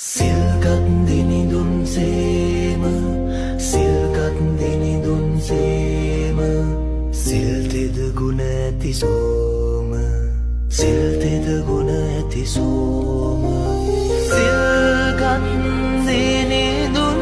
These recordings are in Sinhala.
සිල්ගත් දිනිදුන් සේම සිල්ගත් දිනිදුන් සේම සිල්තෙද ගුණ ඇති සෝම සිල්තෙද ගුණ ඇති සෝම සිල්ගත් දිනිදුන්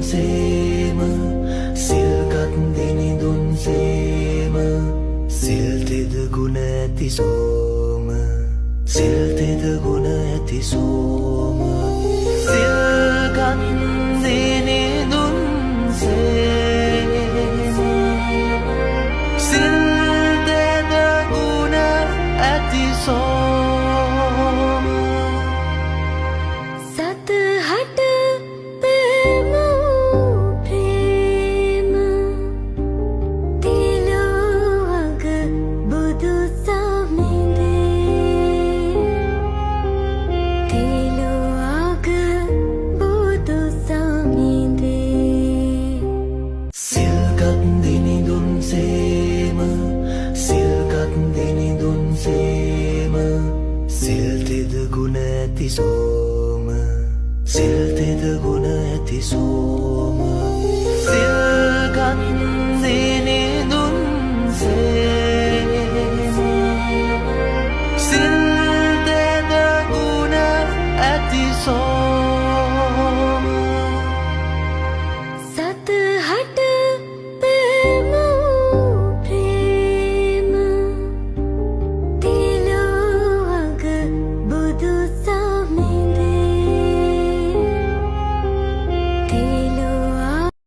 සේම සිල්තෙද ගුණ ඇති සෝම සිල්තෙද ගුණ ඇති සෝම සිල්තෙද ගුණ ඇති සෝම සිල්ගත් දිනිදුන් සේම සිල්තෙද ගුණ ඇති සෝම සතහට සිල්තෙද ගුණ ඇති සෝම සිල්තෙද ගුණ ඇති සෝම සිල්ගත්